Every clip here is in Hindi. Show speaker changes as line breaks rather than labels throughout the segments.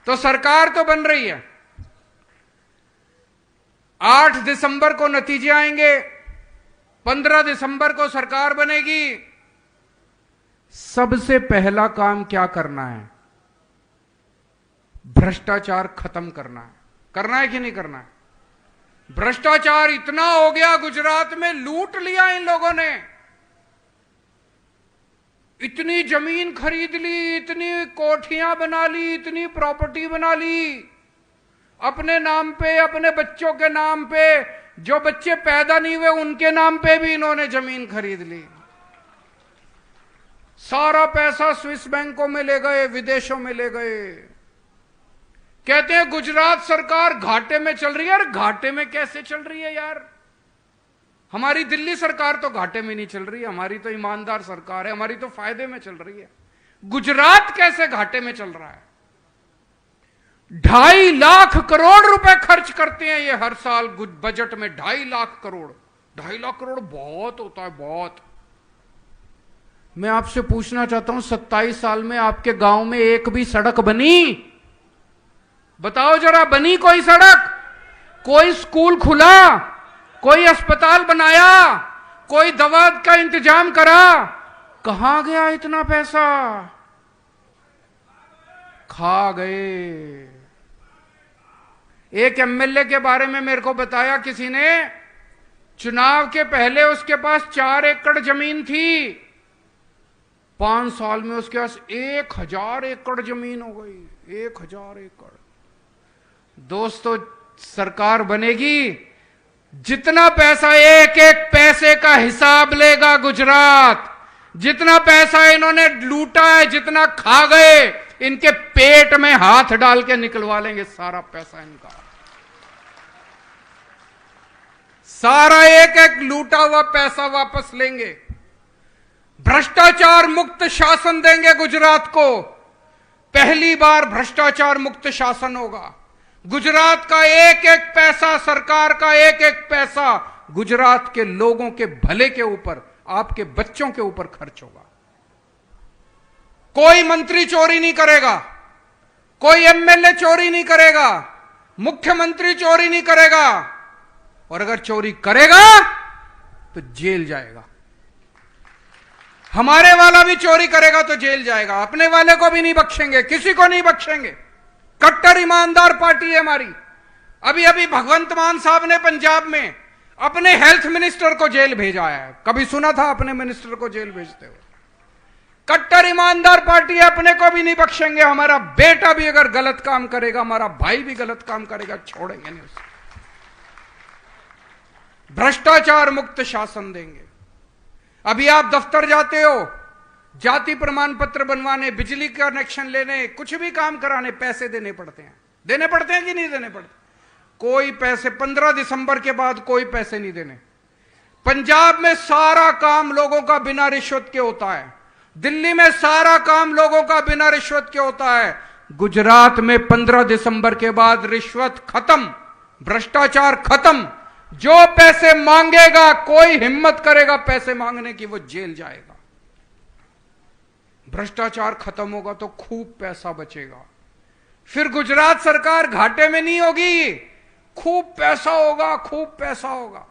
तो सरकार तो बन रही है, 8 दिसंबर को नतीजे आएंगे, 15 दिसंबर को सरकार बनेगी। सबसे पहला काम क्या करना है? भ्रष्टाचार खत्म करना है कि नहीं करना है? भ्रष्टाचार इतना हो गया, गुजरात में लूट लिया इन लोगों ने, इतनी जमीन खरीद ली, इतनी कोठियां बना ली, इतनी प्रॉपर्टी बना ली अपने नाम पे, अपने बच्चों के नाम पे, जो बच्चे पैदा नहीं हुए उनके नाम पे भी इन्होंने जमीन खरीद ली। सारा पैसा स्विस बैंकों में ले गए, विदेशों में ले गए। कहते हैं गुजरात सरकार घाटे में चल रही है। अरे घाटे में कैसे चल रही है यार? हमारी दिल्ली सरकार तो घाटे में नहीं चल रही है, हमारी तो ईमानदार सरकार है, हमारी तो फायदे में चल रही है। गुजरात कैसे घाटे में चल रहा है? 2.5 लाख करोड़ रुपए खर्च करते हैं ये हर साल बजट में। 2.5 लाख करोड़, 2.5 लाख करोड़ बहुत होता है, बहुत। मैं आपसे पूछना चाहता हूं, 27 साल में आपके गांव में एक भी सड़क बनी? बताओ जरा, बनी कोई सड़क? कोई स्कूल खुला? कोई अस्पताल बनाया? कोई दवा का इंतजाम करा? कहां गया इतना पैसा? खा गए। एक एमएलए के बारे में मेरे को बताया किसी ने, चुनाव के पहले उसके पास 4 एकड़ जमीन थी, 5 साल में उसके पास 1000 एकड़ जमीन हो गई। 1000 एकड़। दोस्तों, सरकार बनेगी, जितना पैसा, एक एक पैसे का हिसाब लेगा गुजरात। जितना पैसा इन्होंने लूटा है, जितना खा गए, इनके पेट में हाथ डाल के निकलवा लेंगे सारा पैसा इनका। सारा एक एक लूटा हुआ पैसा वापस लेंगे। भ्रष्टाचार मुक्त शासन देंगे गुजरात को। पहली बार भ्रष्टाचार मुक्त शासन होगा। गुजरात का एक एक पैसा, सरकार का एक एक पैसा गुजरात के लोगों के भले के ऊपर, आपके बच्चों के ऊपर खर्च होगा। कोई मंत्री चोरी नहीं करेगा, कोई एमएलए चोरी नहीं करेगा, मुख्यमंत्री चोरी नहीं करेगा, और अगर चोरी करेगा तो जेल जाएगा। हमारे वाला भी चोरी करेगा तो जेल जाएगा। अपने वाले को भी नहीं बख्शेंगे, किसी को नहीं बख्शेंगे। कट्टर ईमानदार पार्टी है हमारी। अभी अभी भगवंत मान साहब ने पंजाब में अपने हेल्थ मिनिस्टर को जेल भेजा है। कभी सुना था अपने मिनिस्टर को जेल भेजते हुए? कट्टर ईमानदार पार्टी है, अपने को भी नहीं बख्शेंगे। हमारा बेटा भी अगर गलत काम करेगा, हमारा भाई भी गलत काम करेगा, छोड़ेंगे नहीं उसे। भ्रष्टाचार मुक्त शासन देंगे। अभी आप दफ्तर जाते हो, जाति प्रमाण पत्र बनवाने, बिजली का कनेक्शन लेने, कुछ भी काम कराने पैसे देने पड़ते हैं। देने पड़ते हैं कि नहीं देने पड़ते? कोई पैसे 15 दिसंबर के बाद कोई पैसे नहीं देने। पंजाब में सारा काम लोगों का बिना रिश्वत के होता है। दिल्ली में सारा काम लोगों का बिना रिश्वत के होता है। गुजरात में 15 दिसंबर के बाद रिश्वत खत्म, भ्रष्टाचार खत्म। जो पैसे मांगेगा, कोई हिम्मत करेगा पैसे मांगने की, वो जेल जाएगा। भ्रष्टाचार खत्म होगा तो खूब पैसा बचेगा। फिर गुजरात सरकार घाटे में नहीं होगी, खूब पैसा होगा, खूब पैसा होगा।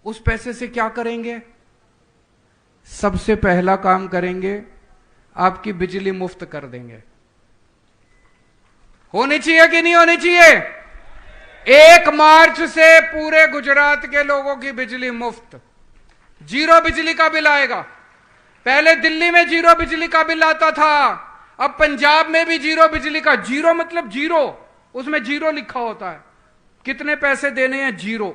उस पैसे से क्या करेंगे? सबसे पहला काम करेंगे, आपकी बिजली मुफ्त कर देंगे। होनी चाहिए कि नहीं होनी चाहिए? 1 मार्च से पूरे गुजरात के लोगों की बिजली मुफ्त, 0 बिजली का बिल आएगा। पहले दिल्ली में 0 बिजली का बिल आता था, अब पंजाब में भी 0 बिजली का। 0 मतलब 0, उसमें 0 लिखा होता है, कितने पैसे देने हैं 0।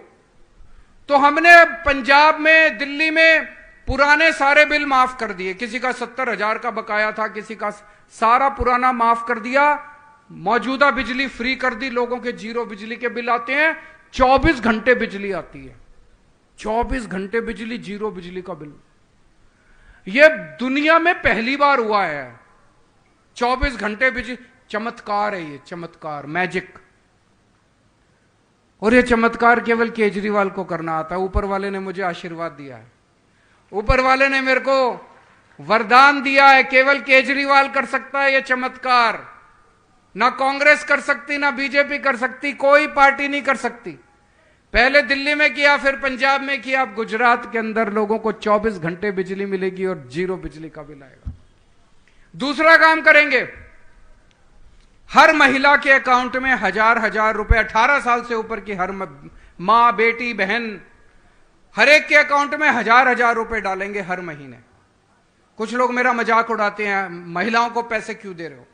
तो हमने पंजाब में, दिल्ली में पुराने सारे बिल माफ कर दिए। किसी का 70,000 का बकाया था, किसी का सारा पुराना माफ कर दिया। मौजूदा बिजली फ्री कर दी, लोगों के 0 बिजली के बिल आते हैं। 24 घंटे बिजली आती है, 24 घंटे बिजली, 0 बिजली का बिल। यह दुनिया में पहली बार हुआ है। 24 घंटे बिजली, चमत्कार है ये, चमत्कार, मैजिक। और ये चमत्कार केवल केजरीवाल को करना आता है। ऊपर वाले ने मुझे आशीर्वाद दिया है, ऊपर वाले ने मेरे को वरदान दिया है, केवल केजरीवाल कर सकता है ये चमत्कार। ना कांग्रेस कर सकती, ना बीजेपी कर सकती, कोई पार्टी नहीं कर सकती। पहले दिल्ली में किया, फिर पंजाब में किया, अब गुजरात के अंदर लोगों को 24 घंटे बिजली मिलेगी और 0 बिजली का बिल आएगा। दूसरा काम करेंगे, हर महिला के अकाउंट में 1000 रुपए, 18 साल से ऊपर की हर मां, बेटी, बहन, हर एक के अकाउंट में 1000 रुपए डालेंगे हर महीने। कुछ लोग मेरा मजाक उड़ाते हैं, महिलाओं को पैसे क्यों दे रहे हो?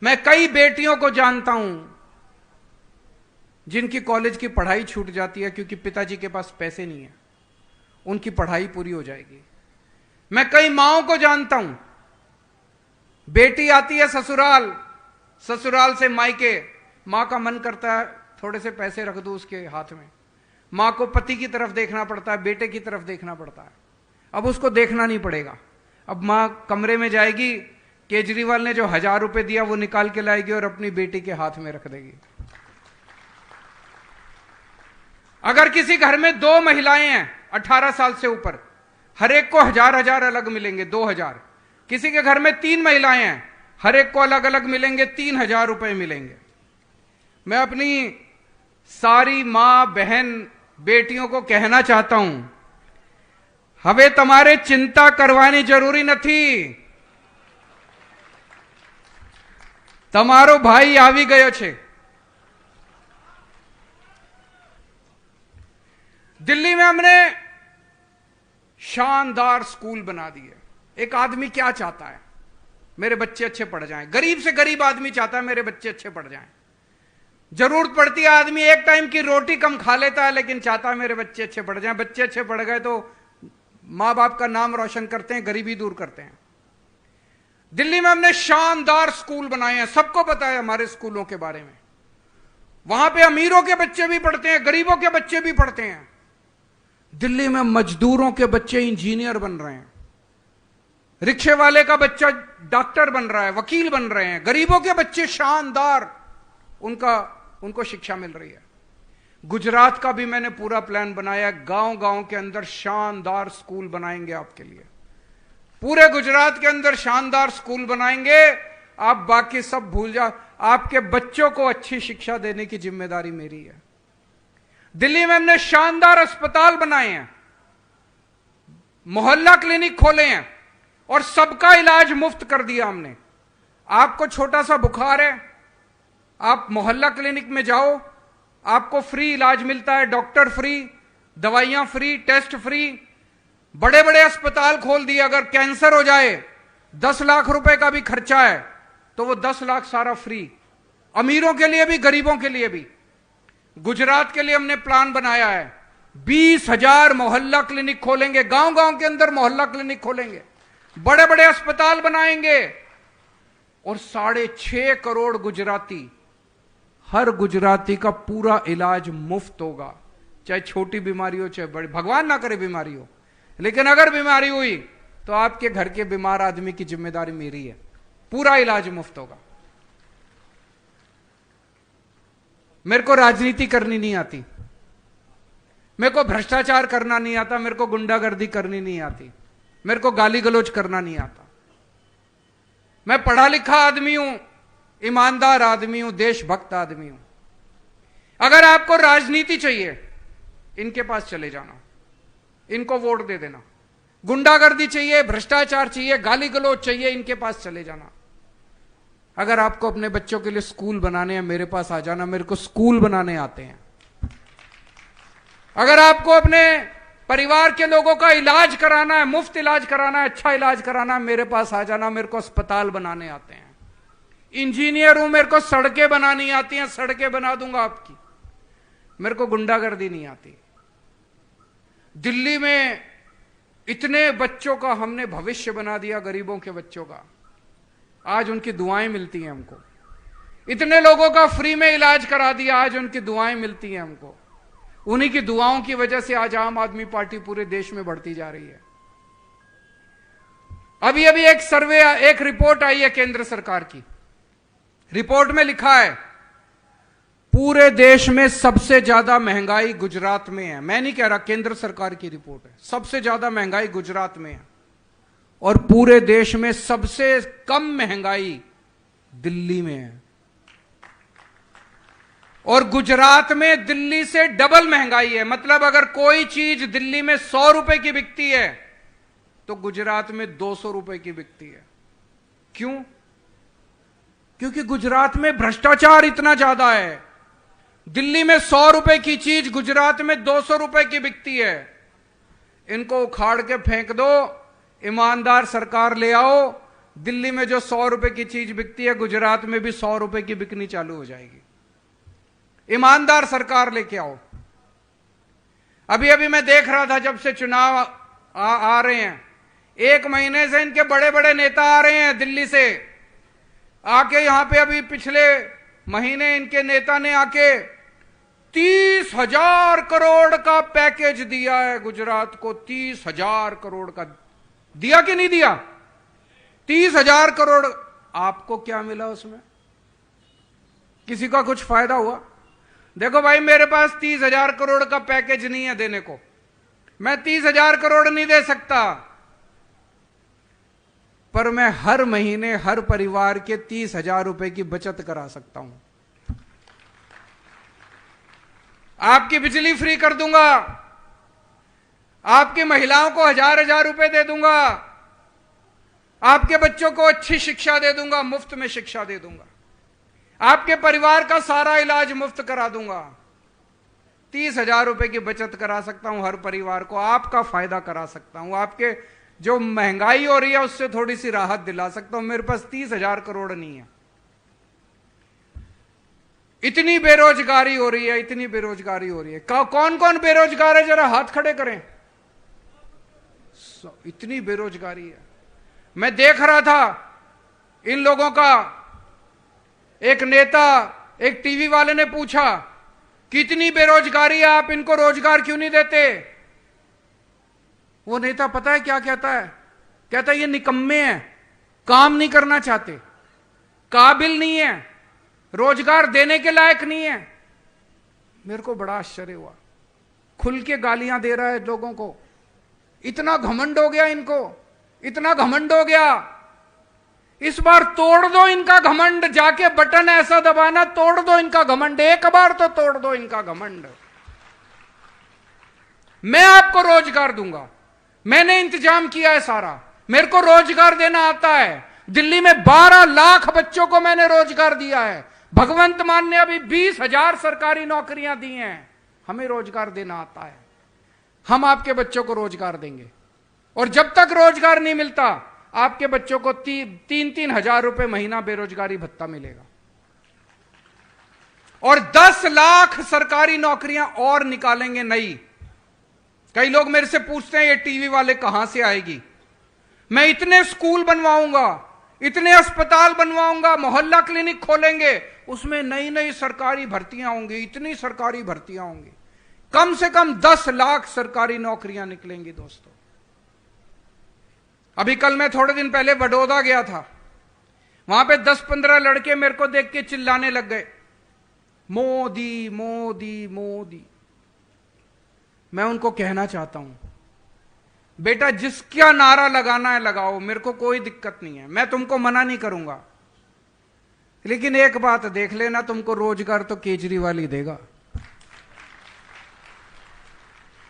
मैं कई बेटियों को जानता हूं जिनकी कॉलेज की पढ़ाई छूट जाती है क्योंकि पिताजी के पास पैसे नहीं है, उनकी पढ़ाई पूरी हो जाएगी। मैं कई माओं को जानता हूं, बेटी आती है ससुराल, ससुराल से मायके, मां का मन करता है थोड़े से पैसे रख दो उसके हाथ में, मां को पति की तरफ देखना पड़ता है, बेटे की तरफ देखना पड़ता है। अब उसको देखना नहीं पड़ेगा, अब मां कमरे में जाएगी, केजरीवाल ने जो 1000 रुपए दिया वो निकाल के लाएगी और अपनी बेटी के हाथ में रख देगी। अगर किसी घर में 2 महिलाएं हैं 18 साल से ऊपर, हर एक को 1000 अलग मिलेंगे, 2000। किसी के घर में 3 महिलाएं हैं, हर एक को अलग अलग मिलेंगे, 3000 रुपए मिलेंगे। मैं अपनी सारी मां, बहन, बेटियों को कहना चाहता हूं, हमें तुम्हारे चिंता करवानी जरूरी नहीं। તમારો ભાઈ આવી ગયો છે। दिल्ली में हमने शानदार स्कूल बना दिए। एक आदमी क्या चाहता है? मेरे बच्चे अच्छे पढ़ जाएं। गरीब से गरीब आदमी चाहता है मेरे बच्चे अच्छे पढ़ जाएं। जरूरत पड़ती है आदमी एक टाइम की रोटी कम खा लेता है, लेकिन चाहता है मेरे बच्चे अच्छे पढ़ जाएं। बच्चे अच्छे पढ़ गए तो मां बाप का नाम रोशन करते हैं, गरीबी दूर करते हैं। दिल्ली में हमने शानदार स्कूल बनाए हैं, सबको पता है हमारे स्कूलों के बारे में। वहां पे अमीरों के बच्चे भी पढ़ते हैं, गरीबों के बच्चे भी पढ़ते हैं। दिल्ली में मजदूरों के बच्चे इंजीनियर बन रहे हैं, रिक्शे वाले का बच्चा डॉक्टर बन रहा है, वकील बन रहे हैं। गरीबों के बच्चे शानदार, उनको शिक्षा मिल रही है। गुजरात का भी मैंने पूरा प्लान बनाया, गांव गांव के अंदर शानदार स्कूल बनाएंगे आपके लिए। पूरे गुजरात के अंदर शानदार स्कूल बनाएंगे, आप बाकी सब भूल जाओ। आपके बच्चों को अच्छी शिक्षा देने की जिम्मेदारी मेरी है। दिल्ली में हमने शानदार अस्पताल बनाए हैं, मोहल्ला क्लिनिक खोले हैं और सबका इलाज मुफ्त कर दिया हमने। आपको छोटा सा बुखार है, आप मोहल्ला क्लिनिक में जाओ, आपको फ्री इलाज मिलता है, डॉक्टर फ्री, दवाइयां फ्री, टेस्ट फ्री। बड़े बड़े अस्पताल खोल दिए। अगर कैंसर हो जाए 10 लाख रुपए का भी खर्चा है तो वो 10 लाख सारा फ्री, अमीरों के लिए भी गरीबों के लिए भी। गुजरात के लिए हमने प्लान बनाया है, 20,000 मोहल्ला क्लिनिक खोलेंगे, गांव गांव के अंदर मोहल्ला क्लिनिक खोलेंगे, बड़े बड़े अस्पताल बनाएंगे और 6.5 करोड़ गुजराती, हर गुजराती का पूरा इलाज मुफ्त होगा। चाहे छोटी बीमारी हो चाहे बड़ी, भगवान ना करे बीमारी हो, लेकिन अगर बीमारी हुई तो आपके घर के बीमार आदमी की जिम्मेदारी मेरी है। पूरा इलाज मुफ्त होगा। मेरे को राजनीति करनी नहीं आती, मेरे को भ्रष्टाचार करना नहीं आता, मेरे को गुंडागर्दी करनी नहीं आती, मेरे को गाली गलौज करना नहीं आता। मैं पढ़ा लिखा आदमी हूं, ईमानदार आदमी हूं, देशभक्त आदमी हूं। अगर आपको राजनीति चाहिए, इनके पास चले जाना, इनको वोट दे देना। गुंडागर्दी चाहिए, भ्रष्टाचार चाहिए, गाली गलौज चाहिए, इनके पास चले जाना। अगर आपको अपने बच्चों के लिए स्कूल बनाने हैं, मेरे पास आ जाना, मेरे को स्कूल बनाने आते हैं। अगर आपको अपने परिवार के लोगों का इलाज कराना है, मुफ्त इलाज कराना है, अच्छा इलाज कराना है, मेरे पास आ जाना, मेरे को अस्पताल बनाने आते हैं। इंजीनियर हूं, मेरे को सड़कें बनानी आती हैं, सड़कें बना दूंगा आपकी। मेरे को गुंडागर्दी नहीं आती। दिल्ली में इतने बच्चों का हमने भविष्य बना दिया, गरीबों के बच्चों का, आज उनकी दुआएं मिलती हैं हमको। इतने लोगों का फ्री में इलाज करा दिया, आज उनकी दुआएं मिलती हैं हमको। उन्हीं की दुआओं की वजह से आज आम आदमी पार्टी पूरे देश में बढ़ती जा रही है। अभी अभी एक सर्वे, एक रिपोर्ट आई है केंद्र सरकार की। रिपोर्ट में लिखा है पूरे देश में सबसे ज्यादा महंगाई गुजरात में है। मैं नहीं कह रहा, केंद्र सरकार की रिपोर्ट है। सबसे ज्यादा महंगाई गुजरात में है और पूरे देश में सबसे कम महंगाई दिल्ली में है। और गुजरात में दिल्ली से डबल महंगाई है। मतलब अगर कोई चीज दिल्ली में 100 रुपए की बिकती है तो गुजरात में 200 रुपए की बिकती है। क्यों? क्योंकि गुजरात में भ्रष्टाचार इतना ज्यादा है। दिल्ली में 100 रुपए की चीज गुजरात में 200 रुपए की बिकती है। इनको उखाड़ के फेंक दो, ईमानदार सरकार ले आओ, दिल्ली में जो 100 रुपए की चीज बिकती है गुजरात में भी 100 रुपए की बिकनी चालू हो जाएगी। ईमानदार सरकार लेके आओ। अभी अभी मैं देख रहा था, जब से चुनाव आ रहे हैं, 1 महीने से इनके बड़े बड़े नेता आ रहे हैं दिल्ली से आके यहां पे। अभी पिछले महीने इनके नेता ने आके 30,000 करोड़ का पैकेज दिया है गुजरात को। 30,000 करोड़ का दिया कि नहीं दिया? 30,000 करोड़। आपको क्या मिला उसमें? किसी का कुछ फायदा हुआ? देखो भाई, मेरे पास 30,000 करोड़ का पैकेज नहीं है देने को। मैं 30,000 करोड़ नहीं दे सकता, पर मैं हर महीने हर परिवार के 30,000 रुपए की बचत करा सकता हूं। आपकी बिजली फ्री कर दूंगा, आपकी महिलाओं को 1,000 रुपए दे दूंगा, आपके बच्चों को अच्छी शिक्षा दे दूंगा, मुफ्त में शिक्षा दे दूंगा, आपके परिवार का सारा इलाज मुफ्त करा दूंगा। 30,000 रुपए की बचत करा सकता हूं हर परिवार को, आपका फायदा करा सकता हूं, आपके जो महंगाई हो रही है उससे थोड़ी सी राहत दिला सकता हूं। मेरे पास 30,000 करोड़ नहीं है। इतनी बेरोजगारी हो रही है, इतनी बेरोजगारी हो रही है। कौन कौन बेरोजगार है? जरा हाथ खड़े करें। इतनी बेरोजगारी है। मैं देख रहा था इन लोगों का, एक नेता, एक टीवी वाले ने पूछा कितनी बेरोजगारी है, आप इनको रोजगार क्यों नहीं देते? वो नेता पता है क्या कहता है? कहता है ये निकम्मे हैं, काम नहीं करना चाहते, काबिल नहीं है, रोजगार देने के लायक नहीं है। मेरे को बड़ा आश्चर्य हुआ। खुल के गालियां दे रहा है लोगों को। इतना घमंड हो गया इनको, इतना घमंड हो गया। इस बार तोड़ दो इनका घमंड, जाके बटन ऐसा दबाना, तोड़ दो इनका घमंड। एक बार तो तोड़ दो इनका घमंड। मैं आपको रोजगार दूंगा, मैंने इंतजाम किया है सारा, मेरे को रोजगार देना आता है। दिल्ली में 12 लाख बच्चों को मैंने रोजगार दिया है। भगवंत मान ने अभी 20,000 सरकारी नौकरियां दी हैं। हमें रोजगार देना आता है, हम आपके बच्चों को रोजगार देंगे। और जब तक रोजगार नहीं मिलता, आपके बच्चों को 3-3 हजार रुपए महीना बेरोजगारी भत्ता मिलेगा। और 10 लाख सरकारी नौकरियां और निकालेंगे नई। कई लोग मेरे से पूछते हैं ये टीवी वाले कहां से आएगी? मैं इतने स्कूल बनवाऊंगा, इतने अस्पताल बनवाऊंगा, मोहल्ला क्लिनिक खोलेंगे, उसमें नई नई सरकारी भर्तियां होंगी, इतनी सरकारी भर्तियां होंगी। कम से कम 10 लाख सरकारी नौकरियां निकलेंगी दोस्तों। अभी कल मैं थोड़े दिन पहले बड़ौदा गया था। वहां पे 10-15 लड़के मेरे को देख के चिल्लाने लग गए, मोदी मोदी मोदी। मैं उनको कहना चाहता हूं, बेटा जिसका नारा लगाना है लगाओ, मेरे को कोई दिक्कत नहीं है, मैं तुमको मना नहीं करूंगा। लेकिन एक बात देख लेना, तुमको रोजगार तो केजरीवाल ही देगा।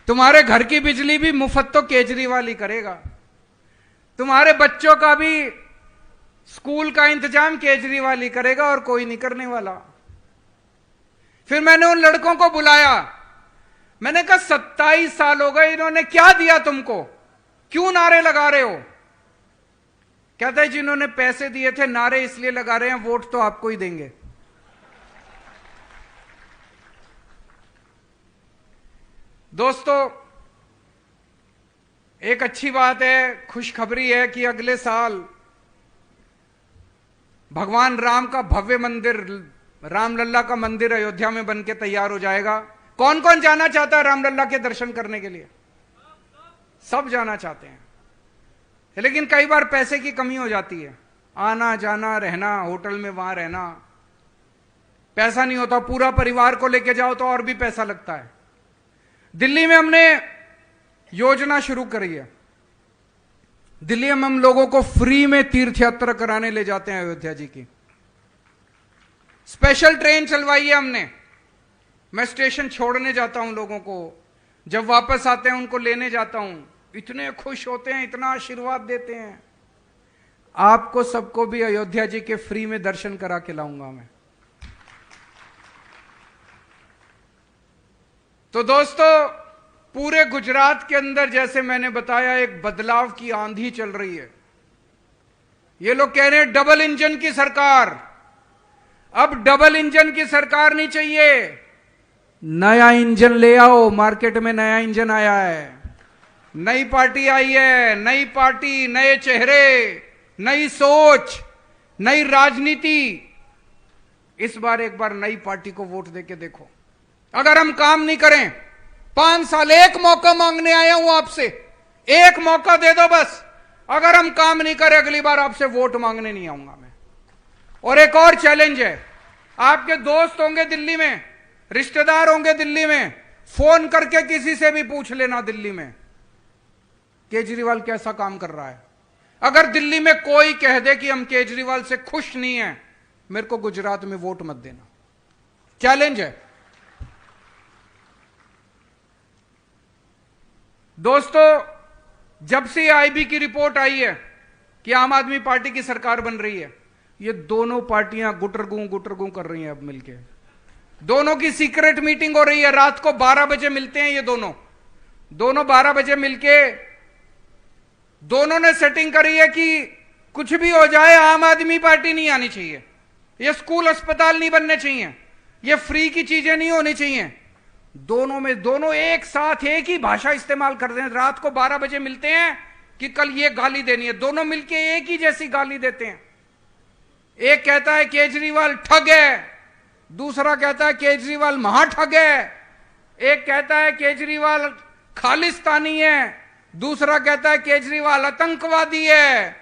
तुम्हारे घर की बिजली भी मुफ्त तो केजरीवाल ही करेगा। तुम्हारे बच्चों का भी स्कूल का इंतजाम केजरीवाल ही करेगा और कोई नहीं करने वाला। फिर मैंने उन लड़कों को बुलाया, मैंने कहा 27 साल हो गए, इन्होंने क्या दिया तुमको, क्यों नारे लगा रहे हो? कहते हैं जिन्होंने पैसे दिए थे नारे इसलिए लगा रहे हैं, वोट तो आपको ही देंगे। दोस्तों, एक अच्छी बात है, खुशखबरी है कि अगले साल भगवान राम का भव्य मंदिर, रामलल्ला का मंदिर अयोध्या में बनके तैयार हो जाएगा। कौन कौन जाना चाहता है रामलल्ला के दर्शन करने के लिए? सब जाना चाहते हैं, लेकिन कई बार पैसे की कमी हो जाती है। आना जाना, रहना, होटल में वहां रहना, पैसा नहीं होता। पूरा परिवार को लेके जाओ तो और भी पैसा लगता है। दिल्ली में हमने योजना शुरू करी है। दिल्ली में हम लोगों को फ्री में तीर्थ यात्रा कराने ले जाते हैं अयोध्या जी की। स्पेशल ट्रेन चलवाई है हमने, मैं स्टेशन छोड़ने जाता हूं लोगों को, जब वापस आते हैं उनको लेने जाता हूं, इतने खुश होते हैं, इतना आशीर्वाद देते हैं। आपको सबको भी अयोध्या जी के फ्री में दर्शन करा के लाऊंगा मैं। तो दोस्तों, पूरे गुजरात के अंदर जैसे मैंने बताया एक बदलाव की आंधी चल रही है। ये लोग कह रहे हैं डबल इंजन की सरकार। अब डबल इंजन की सरकार नहीं चाहिए, नया इंजन ले आओ। मार्केट में नया इंजन आया है, नई पार्टी आई है, नई पार्टी, नए चेहरे, नई सोच, नई राजनीति। इस बार एक बार नई पार्टी को वोट देके देखो। अगर हम काम नहीं करें, 5 साल एक मौका मांगने आया हूं आपसे, एक मौका दे दो बस। अगर हम काम नहीं करें, अगली बार आपसे वोट मांगने नहीं आऊंगा मैं। और एक और चैलेंज है, आपके दोस्त होंगे दिल्ली में, रिश्तेदार होंगे दिल्ली में, फोन करके किसी से भी पूछ लेना दिल्ली में केजरीवाल कैसा काम कर रहा है। अगर दिल्ली में कोई कह दे कि हम केजरीवाल से खुश नहीं हैं, मेरे को गुजरात में वोट मत देना। चैलेंज है दोस्तों। जब से आईबी की रिपोर्ट आई है कि आम आदमी पार्टी की सरकार बन रही है, ये दोनों पार्टियां गुटरगू कर रही हैं। अब मिलके दोनों की सीक्रेट मीटिंग हो रही है, रात को 12 बजे मिलते हैं ये दोनों 12 बजे मिलके दोनों ने सेटिंग करी है कि कुछ भी हो जाए आम आदमी पार्टी नहीं आनी चाहिए, ये स्कूल अस्पताल नहीं बनने चाहिए, ये फ्री की चीजें नहीं होनी चाहिए। दोनों एक साथ एक ही भाषा इस्तेमाल करते हैं। रात को 12 बजे मिलते हैं कि कल ये गाली देनी है, दोनों मिलके एक ही जैसी गाली देते हैं। एक कहता है केजरीवाल ठग है, दूसरा कहता है केजरीवाल महाठग है। एक कहता है केजरीवाल खालिस्तानी है, दूसरा कहता है केजरीवाल आतंकवादी है।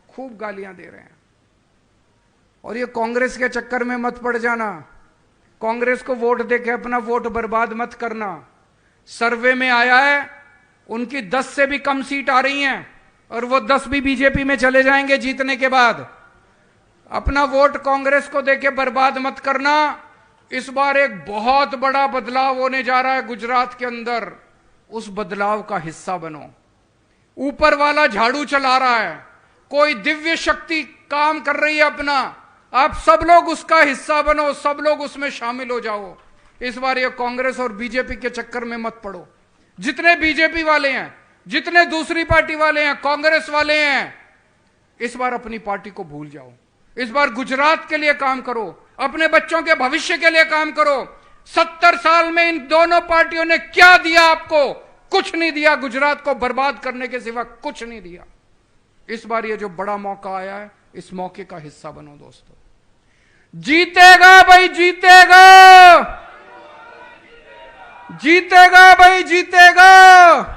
खूब गालियां दे रहे हैं। और ये कांग्रेस के चक्कर में मत पड़ जाना, कांग्रेस को वोट देके अपना वोट बर्बाद मत करना। सर्वे में आया है उनकी 10 से भी कम सीट आ रही हैं और वो 10 भी बीजेपी में चले जाएंगे जीतने के बाद। अपना वोट कांग्रेस को देके बर्बाद मत करना। इस बार एक बहुत बड़ा बदलाव होने जा रहा है गुजरात के अंदर, उस बदलाव का हिस्सा बनो। ऊपर वाला झाड़ू चला रहा है, कोई दिव्य शक्ति काम कर रही है अपना, आप सब लोग उसका हिस्सा बनो, सब लोग उसमें शामिल हो जाओ। इस बार ये कांग्रेस और बीजेपी के चक्कर में मत पड़ो। जितने बीजेपी वाले हैं, जितने दूसरी पार्टी वाले हैं, कांग्रेस वाले हैं, इस बार अपनी पार्टी को भूल जाओ। इस बार गुजरात के लिए काम करो, अपने बच्चों के भविष्य के लिए काम करो। 70 साल में इन दोनों पार्टियों ने क्या दिया आपको? कुछ नहीं दिया, गुजरात को बर्बाद करने के सिवा कुछ नहीं दिया। इस बार ये जो बड़ा मौका आया है, इस मौके का हिस्सा बनो दोस्तों। जीतेगा भाई जीतेगा, जीतेगा भाई जीतेगा।